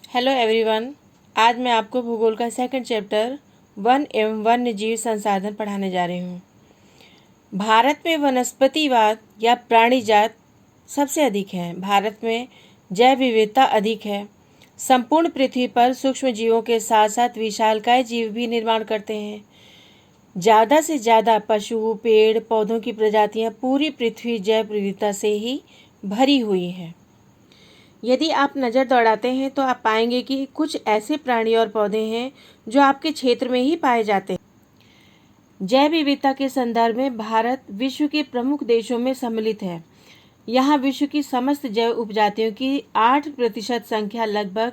Hello everyone. आज मैं आपको भूगोल का सेकंड चैप्टर वन एवं वन्य जीव संसाधन पढ़ाने जा रही हूँ। भारत में वनस्पतिवाद या प्राणी जात सबसे अधिक है। भारत में जैव विविधता अधिक है। संपूर्ण पृथ्वी पर सूक्ष्म जीवों के साथ साथ विशालकाय जीव भी निर्माण करते हैं। ज़्यादा से ज़्यादा पशु, पेड़, पौधों की प्रजातियाँ पूरी पृथ्वी जैव विविधता से ही भरी हुई है। यदि आप नज़र दौड़ाते हैं तो आप पाएंगे कि कुछ ऐसे प्राणी और पौधे हैं जो आपके क्षेत्र में ही पाए जाते हैं। जैव विविधता के संदर्भ में भारत विश्व के प्रमुख देशों में सम्मिलित है। यहाँ विश्व की समस्त जैव उपजातियों की 8% संख्या लगभग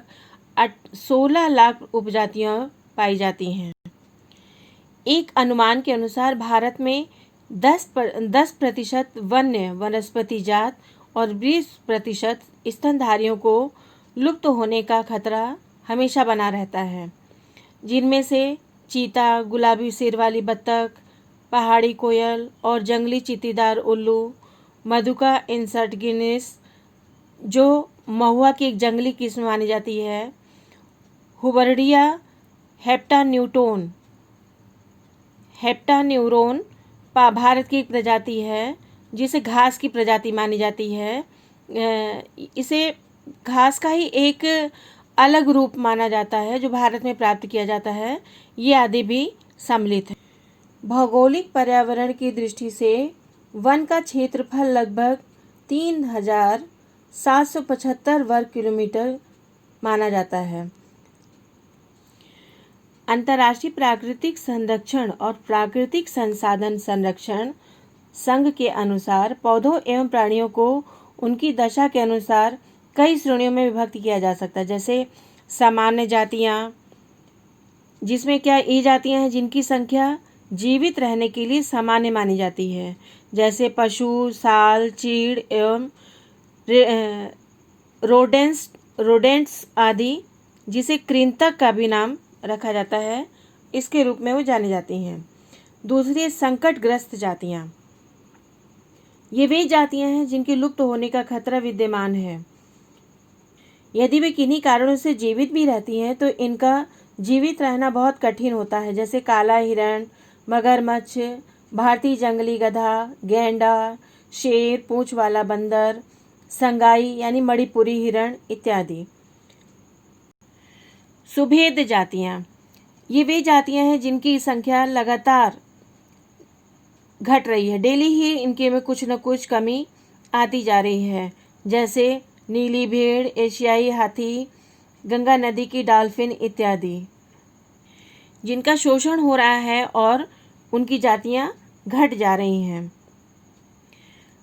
16 लाख उपजातियाँ पाई जाती हैं। एक अनुमान के अनुसार भारत में 10% वन्य वनस्पति जात और 20% स्तनधारियों को लुप्त होने का खतरा हमेशा बना रहता है, जिनमें से चीता, गुलाबी सिर वाली बत्तख, पहाड़ी कोयल और जंगली चींटीदार उल्लू, मधुका इंसर्टिगिनिस जो महुआ की एक जंगली किस्म मानी जाती है, हुबर्डिया हेप्टान्यूरोन भारत की एक प्रजाति है जिसे घास की प्रजाति मानी जाती है। इसे घास का ही एक अलग रूप माना जाता है जो भारत में प्राप्त किया जाता है। ये आदि भी सम्मिलित है। भौगोलिक पर्यावरण की दृष्टि से वन का क्षेत्रफल लगभग 3775 वर्ग किलोमीटर माना जाता है। अंतर्राष्ट्रीय प्राकृतिक संरक्षण और प्राकृतिक संसाधन संरक्षण संघ के अनुसार पौधों एवं प्राणियों को उनकी दशा के अनुसार कई श्रेणियों में विभक्त किया जा सकता है। जैसे सामान्य जातियाँ, जिसमें क्या ये जातियाँ हैं जिनकी संख्या जीवित रहने के लिए सामान्य मानी जाती है, जैसे पशु, साल, चीड़ एवं रोडेंट्स आदि, जिसे कृंतक का भी नाम रखा जाता है, इसके रूप में वो जानी जाती हैं। दूसरी संकटग्रस्त जातियाँ, ये वे जातियाँ हैं जिनके लुप्त होने का खतरा विद्यमान है। यदि वे किन्हीं कारणों से जीवित भी रहती हैं तो इनका जीवित रहना बहुत कठिन होता है, जैसे काला हिरण, मगरमच्छ, भारतीय जंगली गधा, गैंडा, शेर, पूंछ वाला बंदर, संगाई यानी मणिपुरी हिरण इत्यादि। सुभेद जातियाँ, ये वे जातियाँ हैं जिनकी संख्या लगातार घट रही है। डेली ही इनके में कुछ न कुछ कमी आती जा रही है, जैसे नीली भेड़, एशियाई हाथी, गंगा नदी की डॉल्फिन इत्यादि, जिनका शोषण हो रहा है और उनकी जातियाँ घट जा रही हैं।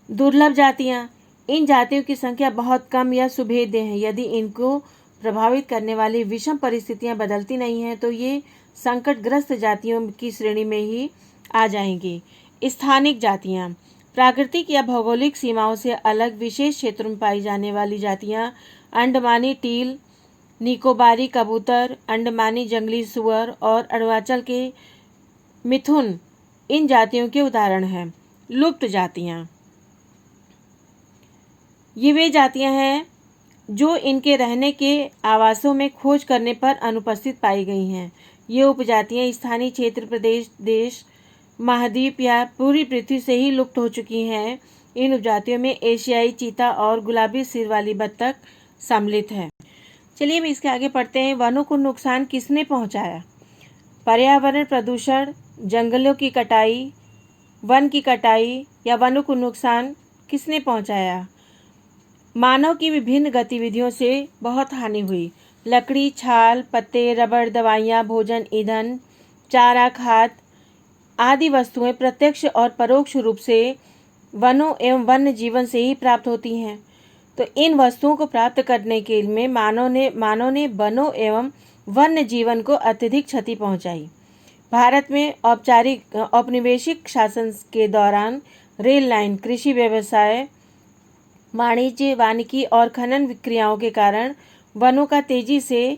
दुर्लभ जातियाँ, इन जातियों की संख्या बहुत कम या सुभेद्य है। यदि इनको प्रभावित करने वाली विषम परिस्थितियाँ बदलती नहीं हैं तो ये संकटग्रस्त जातियों की श्रेणी में ही आ जाएंगी। स्थानिक जातियाँ, प्राकृतिक या भौगोलिक सीमाओं से अलग विशेष क्षेत्रों में पाई जाने वाली जातियाँ अंडमानी टील, निकोबारी कबूतर, अंडमानी जंगली सुअर और अरुणाचल के मिथुन इन जातियों के उदाहरण हैं। लुप्त जातियाँ, ये वे जातियाँ हैं जो इनके रहने के आवासों में खोज करने पर अनुपस्थित पाई गई हैं। ये उपजातियाँ स्थानीय क्षेत्र, प्रदेश, देश, महाद्वीप या पूरी पृथ्वी से ही लुप्त हो चुकी हैं। इन उपजातियों में एशियाई चीता और गुलाबी सिर वाली बत्तख सम्मिलित है। चलिए अब इसके आगे पढ़ते हैं। वनों को नुकसान किसने पहुंचाया? पर्यावरण प्रदूषण, जंगलों की कटाई, वन की कटाई या वनों को नुकसान किसने पहुंचाया? मानव की विभिन्न गतिविधियों से बहुत हानि हुई। लकड़ी, छाल, पत्ते, रबड़, दवाइयाँ, भोजन, ईंधन, चारा, खाद आदि वस्तुएं प्रत्यक्ष और परोक्ष रूप से वनों एवं वन्य जीवन से ही प्राप्त होती हैं। तो इन वस्तुओं को प्राप्त करने के लिए मानव ने वनों एवं वन्य जीवन को अत्यधिक क्षति पहुंचाई। भारत में औपनिवेशिक शासन के दौरान रेल लाइन, कृषि व्यवसाय, वाणिज्य, वानिकी और खनन क्रियाओं के कारण वनों का तेजी से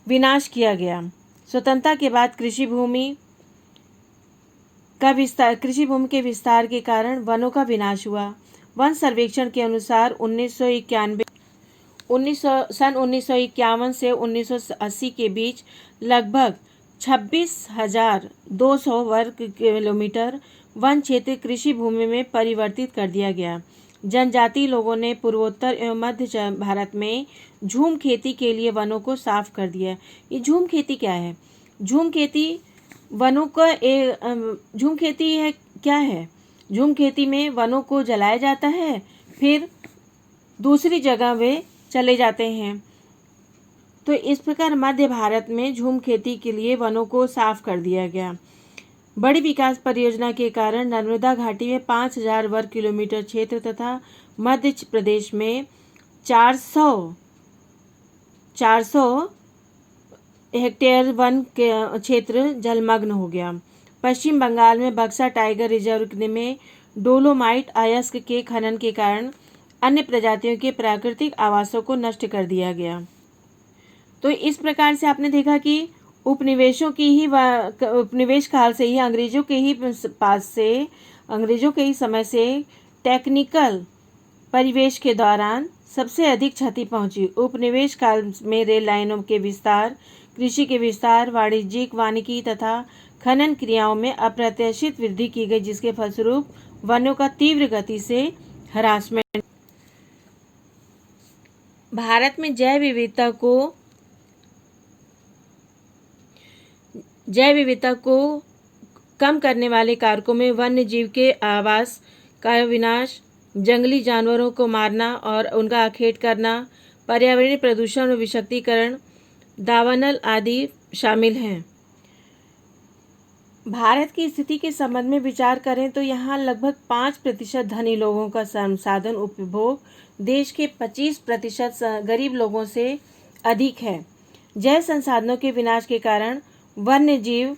विनाश किया गया। स्वतंत्रता के बाद कृषि भूमि के विस्तार के कारण वनों का विनाश हुआ। वन सर्वेक्षण के अनुसार सन 1951 से 1980 के बीच लगभग 26,200 वर्ग किलोमीटर वन क्षेत्र कृषि भूमि में परिवर्तित कर दिया गया। जनजातीय लोगों ने पूर्वोत्तर एवं मध्य भारत में झूम खेती के लिए वनों को साफ कर दिया। ये झूम खेती क्या है? झूम खेती वनों का झूम खेती है क्या है? झूम खेती में वनों को जलाया जाता है, फिर दूसरी जगह वे चले जाते हैं। तो इस प्रकार मध्य भारत में झूम खेती के लिए वनों को साफ कर दिया गया। बड़ी विकास परियोजना के कारण नर्मदा घाटी में 5,000 वर्ग किलोमीटर क्षेत्र तथा मध्य प्रदेश में 400 हेक्टेयर वन के क्षेत्र जलमग्न हो गया। पश्चिम बंगाल में बक्सा टाइगर रिजर्व में डोलोमाइट अयस्क के खनन के कारण अन्य प्रजातियों के प्राकृतिक आवासों को नष्ट कर दिया गया। तो इस प्रकार से आपने देखा कि उपनिवेश काल से ही अंग्रेजों के ही समय से टेक्निकल परिवेश के दौरान सबसे अधिक क्षति पहुंची। उपनिवेश काल में रेल लाइनों के विस्तार, कृषि के विस्तार, वाणिज्यिक वानिकी तथा खनन क्रियाओं में अप्रत्याशित वृद्धि की गई, जिसके फलस्वरूप वनों का तीव्र गति से हरासमेंट। भारत में जैव विविधता को कम करने वाले कारकों में वन्य जीव के आवास का विनाश, जंगली जानवरों को मारना और उनका आखेट करना, पर्यावरणीय प्रदूषण और विषाक्तीकरण, दावानल आदि शामिल हैं। भारत की स्थिति के संबंध में विचार करें तो यहाँ लगभग 5% धनी लोगों का संसाधन उपभोग देश के 25% गरीब लोगों से अधिक है। जैव संसाधनों के विनाश के कारण वन्य जीव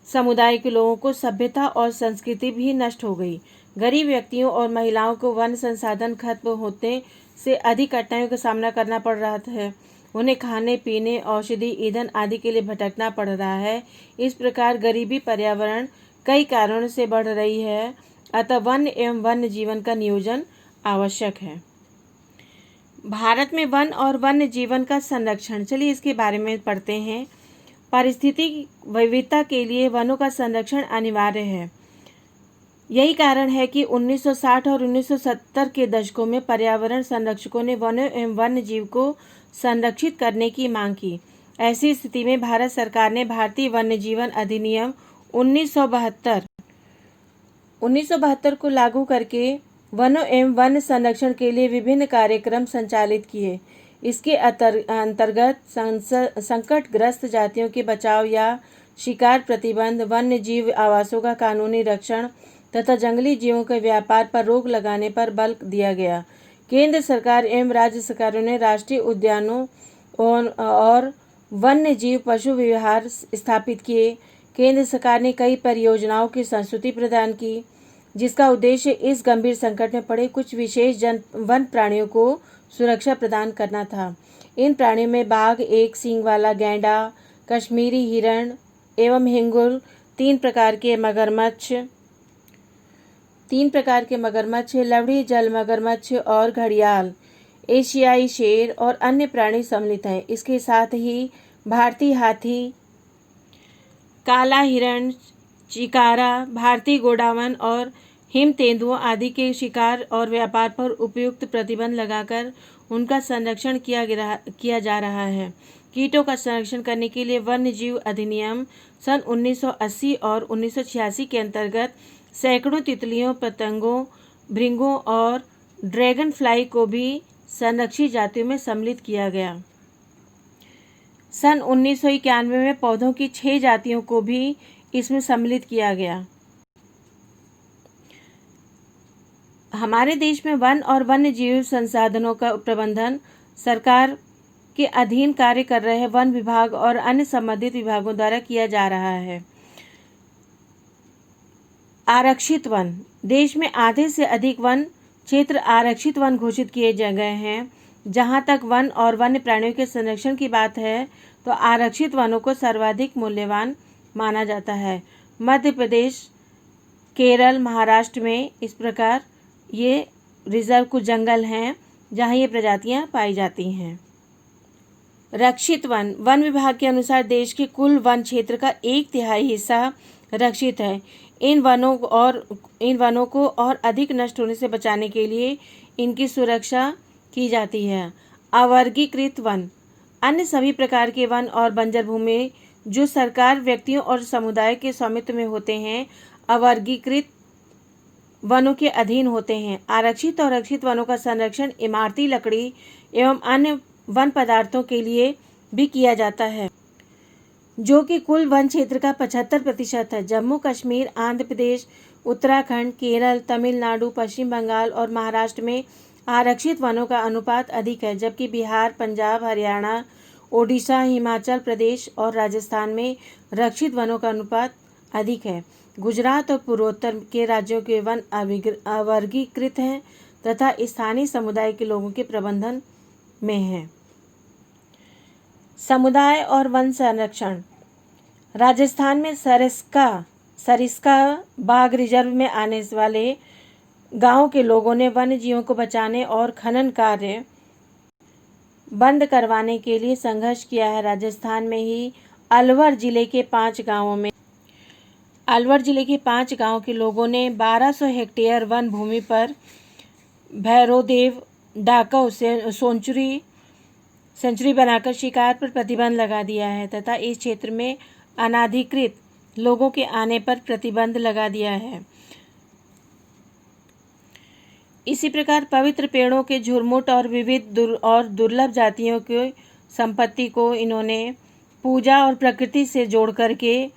समुदाय के लोगों को सभ्यता और संस्कृति भी नष्ट हो गई। गरीब व्यक्तियों और महिलाओं को वन संसाधन खत्म होने से अधिक कठिनाइयों का सामना करना पड़ रहा है। उन्हें खाने पीने, औषधि, ईंधन आदि के लिए भटकना पड़ रहा है। इस प्रकार गरीबी पर्यावरण कई कारणों से बढ़ रही है। अतः वन एवं वन्य जीवन का नियोजन आवश्यक है। भारत में वन और वन्य जीवन का संरक्षण, चलिए इसके बारे में पढ़ते हैं। पारिस्थितिक विविधता के लिए वनों का संरक्षण अनिवार्य है। यही कारण है कि 1960 और 1970 के दशकों में पर्यावरण संरक्षकों ने वनों एवं वन्य जीव को संरक्षित करने की मांग की। ऐसी स्थिति में भारत सरकार ने भारतीय वन्य जीवन अधिनियम 1972 को लागू करके वनों एवं वन्य संरक्षण के लिए विभिन्न कार्यक्रम संचालित किए। इसके अंतर्गत संकटग्रस्त जातियों के बचाव या शिकार प्रतिबंध, वन्य जीव आवासों का कानूनी रक्षण तथा जंगली जीवों के व्यापार पर रोक लगाने पर बल दिया गया। केंद्र सरकार एवं राज्य सरकारों ने राष्ट्रीय उद्यानों और वन्य जीव पशु विहार स्थापित किए। केंद्र सरकार ने कई परियोजनाओं की संस्तुति प्रदान की, जिसका उद्देश्य इस गंभीर संकट में पड़े कुछ विशेष वन प्राणियों को सुरक्षा प्रदान करना था। इन प्राणियों में बाघ, एक सींग वाला गैंडा, कश्मीरी हिरण एवं हिंगुल, 3 प्रकार के मगरमच्छ, लवढ़ी जल मगरमच्छ और घड़ियाल, एशियाई शेर और अन्य प्राणी सम्मिलित हैं। इसके साथ ही भारतीय हाथी, काला हिरण, चिकारा, भारतीय गोडावन और हिम तेंदुओं आदि के शिकार और व्यापार पर उपयुक्त प्रतिबंध लगाकर उनका संरक्षण किया जा रहा है। कीटों का संरक्षण करने के लिए वन्य जीव अधिनियम सन 1980 और 1986 के अंतर्गत सैकड़ों तितलियों, पतंगों, भृंगों और ड्रैगन फ्लाई को भी संरक्षित जातियों में सम्मिलित किया गया। सन 1991 में पौधों की 6 जातियों को भी इसमें सम्मिलित किया गया। हमारे देश में वन और वन्य जीव संसाधनों का प्रबंधन सरकार के अधीन कार्य कर रहे वन विभाग और अन्य संबंधित विभागों द्वारा किया जा रहा है। आरक्षित वन, देश में आधे से अधिक वन क्षेत्र आरक्षित वन घोषित किए गए हैं। जहां तक वन और वन्य प्राणियों के संरक्षण की बात है तो आरक्षित वनों को सर्वाधिक मूल्यवान माना जाता है। मध्य प्रदेश, केरल, महाराष्ट्र में इस प्रकार ये रिजर्व कुछ जंगल हैं जहाँ ये प्रजातियाँ पाई जाती हैं। रक्षित वन। वन विभाग के अनुसार देश के कुल वन क्षेत्र का 1/3 हिस्सा रक्षित है। इन वनों को और अधिक नष्ट होने से बचाने के लिए इनकी सुरक्षा की जाती है। अवर्गीकृत वन। अन्य सभी प्रकार के वन और बंजर भूमि जो सरकार, व्यक्तियों और समुदाय के स्वामित्व में होते हैं, अवर्गीकृत वनों के अधीन होते हैं। आरक्षित और रक्षित वनों का संरक्षण इमारती लकड़ी एवं अन्य वन पदार्थों के लिए भी किया जाता है, जो कि कुल वन क्षेत्र का 75% है। जम्मू कश्मीर, आंध्र प्रदेश, उत्तराखंड, केरल, तमिलनाडु, पश्चिम बंगाल और महाराष्ट्र में आरक्षित वनों का अनुपात अधिक है, जबकि बिहार, पंजाब, हरियाणा, ओडिशा, हिमाचल प्रदेश और राजस्थान में रक्षित वनों का अनुपात अधिक है। गुजरात और पूर्वोत्तर के राज्यों के वन अवर्गीकृत हैं तथा स्थानीय समुदाय के लोगों के प्रबंधन में हैं। समुदाय और वन संरक्षण। राजस्थान में सरिस्का बाघ रिजर्व में आने वाले गांव के लोगों ने वन्य जीवों को बचाने और खनन कार्य बंद करवाने के लिए संघर्ष किया है। राजस्थान में ही अलवर जिले के 5 गांवों के लोगों ने 1200 हेक्टेयर वन भूमि पर भैरोदेव डाकऊ सेंचुरी बनाकर शिकार पर प्रतिबंध लगा दिया है तथा इस क्षेत्र में अनाधिकृत लोगों के आने पर प्रतिबंध लगा दिया है। इसी प्रकार पवित्र पेड़ों के झुरमुट और विविध और दुर्लभ जातियों की संपत्ति को इन्होंने पूजा और प्रकृति से जोड़ करके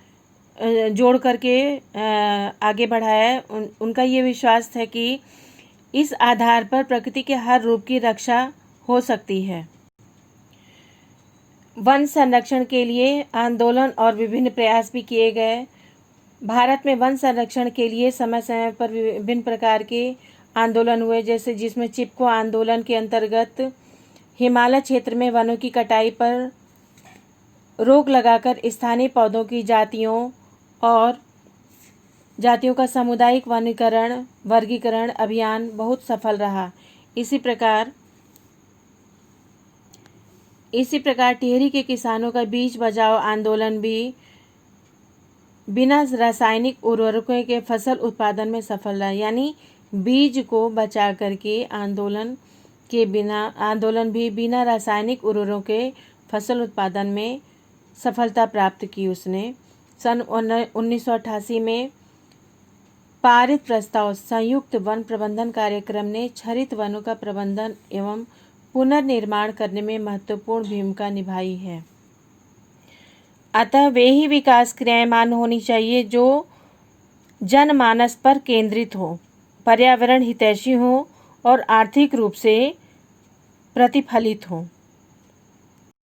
आगे बढ़ाया। उनका ये विश्वास है कि इस आधार पर प्रकृति के हर रूप की रक्षा हो सकती है। वन संरक्षण के लिए आंदोलन और विभिन्न प्रयास भी किए गए। भारत में वन संरक्षण के लिए समय समय पर विभिन्न प्रकार के आंदोलन हुए, जैसे जिसमें चिपको आंदोलन के अंतर्गत हिमालय क्षेत्र में वनों की कटाई पर रोक लगाकर स्थानीय पौधों की जातियों का सामुदायिक वर्गीकरण अभियान बहुत सफल रहा। इसी प्रकार टिहरी के किसानों का बीज बचाओ आंदोलन भी बिना रासायनिक उर्वरकों के फसल उत्पादन में सफल रहा। यानी बीज को बचा करके आंदोलन भी बिना रासायनिक उर्वरकों के फसल उत्पादन में सफलता प्राप्त की उसने। सन 1988 में पारित प्रस्ताव संयुक्त वन प्रबंधन कार्यक्रम ने क्षरित वनों का प्रबंधन एवं पुनर्निर्माण करने में महत्वपूर्ण भूमिका निभाई है। अतः वे ही विकास क्रियान्वयन होनी चाहिए जो जनमानस पर केंद्रित हो, पर्यावरण हितैषी हो और आर्थिक रूप से प्रतिफलित हो।